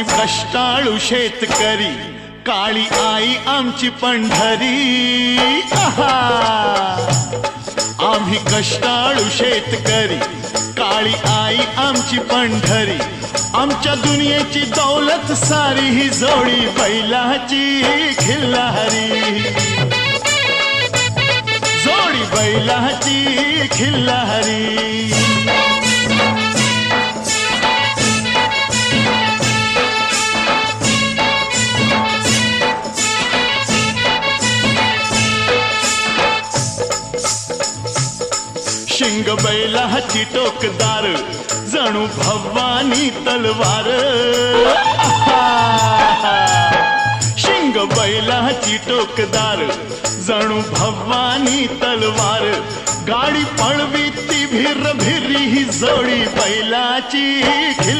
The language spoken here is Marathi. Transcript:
आम्ही कष्टाळू शेतकरी, काळी आई आमची पंढरी. आहा! आम्ही कष्टाळू शेतकरी, काळी आई आमची पंढरी. आमच्या दुनियेची दौलत सारी ही जोडी बैलाची खिल्लारी, जोडी बैलाची खिल्लारी. शिंग बैलाची टोकदार, जणू भवानी तलवार. शिंग बैलाची टोकदार, जणू भवानी तलवार. गाडी पळवी ती भिर भिरी, ही जोडी बैलाची खिल्लारी.